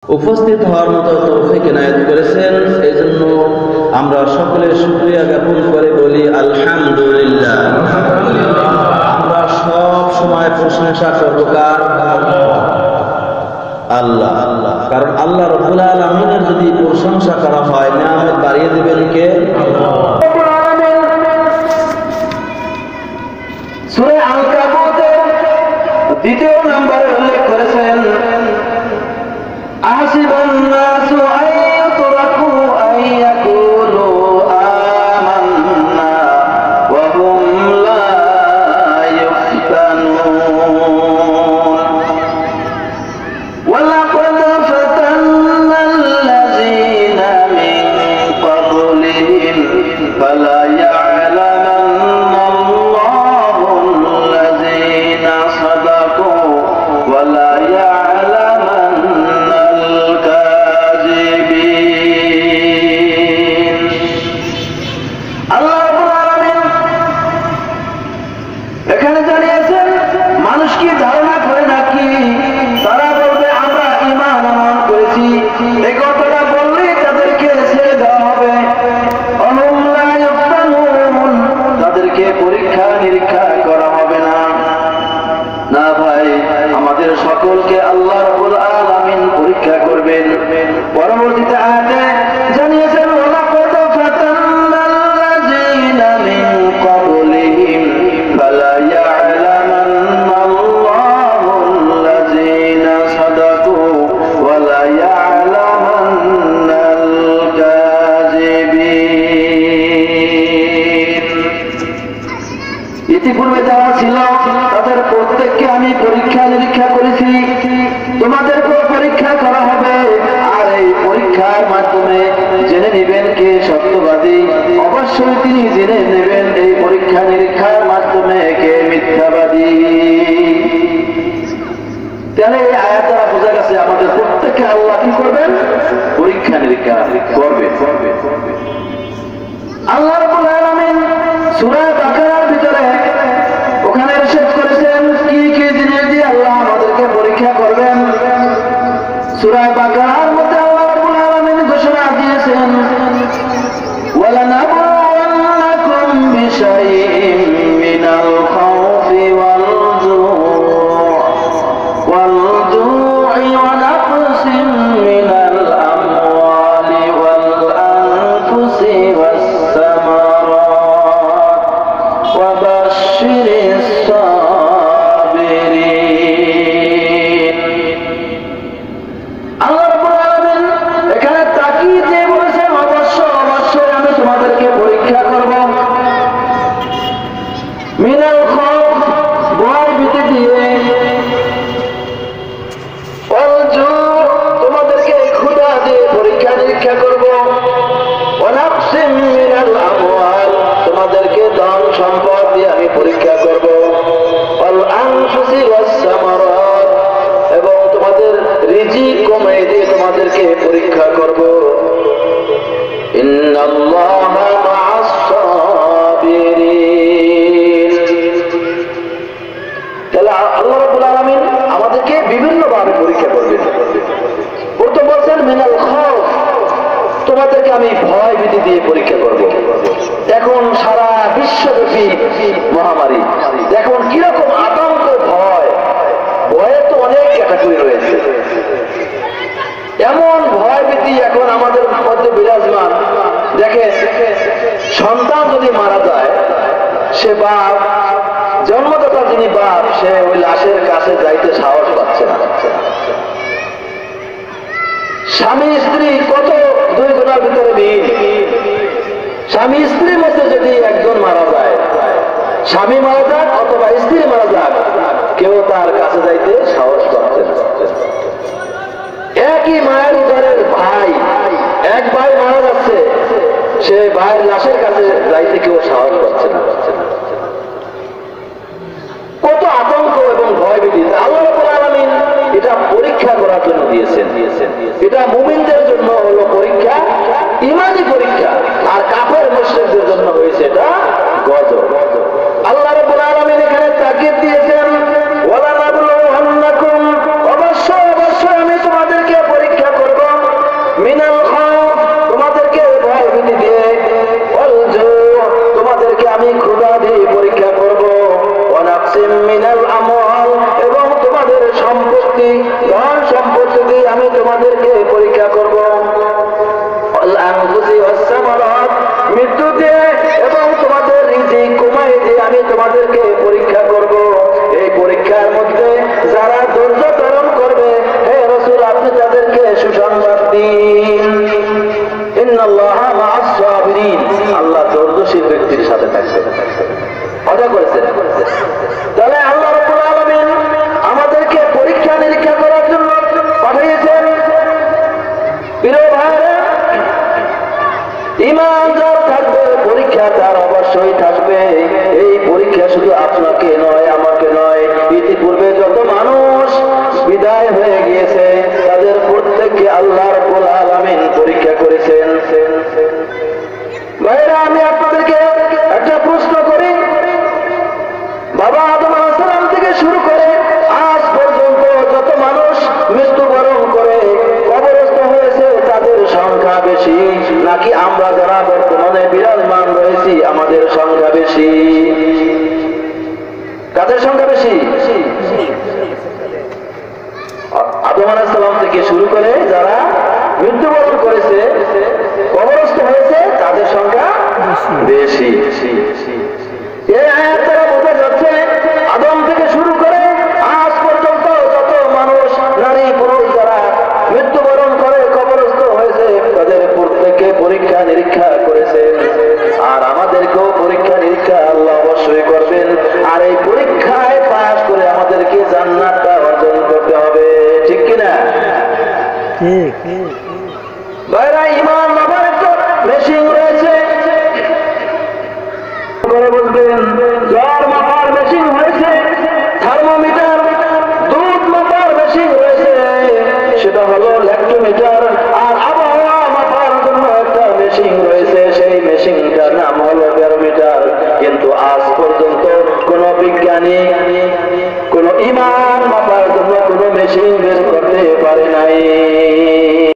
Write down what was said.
উপস্থিত হওয়ার মতো তৌফিক ইনায়েত করেছেন। এই জন্য আমরা সকলে শুকরিয়া জ্ঞাপন করে বলি আলহামদুলিল্লাহ। আমরা সব সময় প্রশংসা করব কার? আল্লাহ। কারণ আল্লাহ রাব্বুল আলামিনের যদি প্রশংসা করা হয়, নিয়ামত বাড়িয়ে দিবেন কে? সূরা আল-কাবুতের দ্বিতীয় নম্বরে উল্লেখ করেছেন আহসিবান নাসু আন ইউতরাকু আন ইয়াকুলু আমান্না ওয়া হুম লা ইফতানুন ওয়া লাকাদ ফাতান্নাল্লাযীনা মিন ক্বাবলিহিম ফালা সকলকে আল্লাহ রাব্বুল আলামিন পরীক্ষা করবেন। পরবর্তীতে আয়াতে জানিয়েছেন ওয়ালাকাদ ফাতান্নাল্লাযীনা মিন ক্বাবলিহিম ফালা ইয়া'লামান্নাল্লাহুল্লাযীনা সাদাকু ওয়া লা ইয়া'লামান্নাল কাযিবিন। ইতিপূর্বে যারা ছিল তাদের প্রত্যেককে আমি পরীক্ষা নিরীক্ষা করেছি, তোমাদেরকেও পরীক্ষা করা হবে। আর এই পরীক্ষার মাধ্যমে জেনে নেবেন কে সত্যবাদী। অবশ্যই তিনি জেনে নেবেন এই পরীক্ষা নিরীক্ষার মাধ্যমে কে মিথ্যাবাদী। তাহলে এই আয়াত দ্বারা বোঝা গেছে আমাদের প্রত্যেককে আল্লাহ কি করবেন? পরীক্ষা নিরীক্ষা করবেন। আল্লাহ রাব্বুল আলামিন সূরা বাকারার ভিতরে ওখানে ইরশাদ করেছেন কি কি জিনিস দিয়ে আল্লাহ আমাদেরকে পরীক্ষা করবেন। সূরা বাকারার মধ্যে আল্লাহ রাব্বুল আলামিন ঘোষণা দিয়েছেন ওয়ালানাবলুওয়ান্নাকুম বিশাইইন মিনাল খাউফি ওয়াল জু'i ওয়া নাকসিন মিনাল আমওয়ালি ওয়াল আনফুসি ওয়াস সামারাত ওয়া বাশশিরিস সাবিরিন। আল্লাহ রাব্বুল আলামিন এখানে তাকিয়ে দিয়ে বলেছেন অবশ্যই আমি তোমাদেরকে পরীক্ষা করব। মিনাল খাউফ ভয় ভীতি দিয়ে, ওয়াল জু' তোমাদেরকে ক্ষুধা দিয়ে পরীক্ষা নিরীক্ষা করব, ওয়া নাকসিন মিনাল আমওয়াল তোমাদেরকে ধন সম্পদ দিয়ে আমি পরীক্ষা করব, ওয়াল আনফুসি ওয়াস সামারাত এবং তোমাদের রিজিক কমে দিয়ে তোমাদেরকে পরীক্ষা করব। ইন্নাল্লাহা মা'আস সাবিরিন। তাহলে আল্লাহ রাব্বুল আলামিন আমাদেরকে বিভিন্ন ভাবে পরীক্ষা করবেন। প্রথম বলছেন মিনাল খাউফ তোমাদেরকে আমি ভয় ভীতি দিয়ে পরীক্ষা করব। এখন সারা বিশ্বব্যাপী মহামারী, এখন কিরকম আতঙ্ক ভয়ের তো অনেক ক্যাটাগরি রয়েছে। এমন ভয় ভীতি এখন আমাদের মধ্যে বিরাজমান। দেখেন, সন্তান যদি মারা যায়, সে বাপ, জন্মদাতা যিনি বাপ, সে ওই লাশের কাছে যাইতে সাহস পাচ্ছে না। স্বামী স্ত্রী কত দুই গুণার ভিতরে মিল। স্বামী স্ত্রীর মধ্যে যদি একজন মারা যায়, স্বামী মারা যাক অথবা স্ত্রী মারা যাক, কেউ তার কাছে যাইতে সাহস পাচ্ছে না। একই মায়ের উদরের ভাই, এক ভাই মারা যাচ্ছে, সে ভাইয়ের লাশের কাছে যাইতে কেউ সাহস পাচ্ছে না। কত আতঙ্ক এবং ভয় ভীতি। আল্লাহ রাব্বুল আলামিন এটা পরীক্ষা করার জন্য দিয়েছেন। এটা মুমিনদের জন্য হলো পরীক্ষা, ঈমানি পরীক্ষা, আর কাফের মুশরিকদের জন্য হয়েছে এটা গজব। আল্লাহ রাব্বুল আলামিন এখানে তাকিদ দিয়েছেন ওয়ালানাবলুওয়ান্নাকুম অবশ্যই আমি তোমাদেরকে পরীক্ষা তোমাদেরকে পরীক্ষা করব, মৃত্যু দিয়ে এবং তোমাদের রিজিক কমাই দিয়ে আমি তোমাদেরকে পরীক্ষা করব। এই পরীক্ষার মধ্যে যারা ধৈর্য ধারণ করবে, হে রাসূল আপনি তাদেরকে সুসংবাদ দিন। ইন্নাল্লাহা মা'আস সাবিরিন, আল্লাহ ধৈর্যশীল ব্যক্তির সাথে থাকবে। কথা করেছেন। তাহলে আল্লাহ রাব্বুল আলামিন আমাদেরকে পরীক্ষা নিরীক্ষা করার জন্য পাঠিয়েছেন। প্রিয় ভাইরা, ঈমান যার থাকবে পরীক্ষা তার অবশ্যই থাকবে। এই পরীক্ষা শুধু আপনাকে নয়, আমাকে নয়, ইতিপূর্বে যত মানুষ বিদায় হয়ে গিয়েছে তাদের প্রত্যেককে আল্লাহ রাব্বুল আলামিন পরীক্ষা করেছেন। ভাইরা, আমি আপনাদেরকে একটা প্রশ্ন করি, বাবা আদম আলাইহিস সালাম থেকে শুরু করে আজ পর্যন্ত যত মানুষ মৃত্যুবরণ করে কবরস্থ হয়েছে তাদের সংখ্যা বেশি, নাকি আমরা যারা বর্তমানে বিরাজমান রয়েছি আমাদের সংখ্যা বেশি? কাদের সংখ্যা বেশি? আদম আলাইহিস সালাম থেকে শুরু করে যারা মৃত্যুবরণ করেছে কবরস্থ হয়েছে তাদের সংখ্যা বেশি। এই আয়াত দ্বারা বোঝা যাচ্ছে আদম থেকে শুরু করে আজ পর্যন্ত যত মানুষ নারী পুরুষ যারা মৃত্যুবরণ করে কবরস্থ হয়েছে তাদের প্রত্যেককে পরীক্ষা নিরীক্ষা করেছেন। আর আমাদেরকেও পরীক্ষা নিরীক্ষা আল্লাহ অবশ্যই করবেন। আর এই পরীক্ষায় পাস করে আমাদেরকে জান্নাতটা অর্জন করতে হবে, ঠিক কিনা? ভাইরা, ঈমান নামের একটা মেশিন রয়েছে, জ্বর মাপার মেশিন হয়েছে, থার্মোমিটার, দুধ মাপার মেশিন রয়েছে, সেটা হলো ল্যাক্টোমিটার। আর আবহাওয়া মাপার জন্য একটা মেশিন রয়েছে, সেই মেশিনটার নাম হলো ব্যারোমিটার। কিন্তু আজ পর্যন্ত কোন বিজ্ঞানী কোন ঈমান মাপার জন্য কোন মেশিন বের করতে পারে নাই।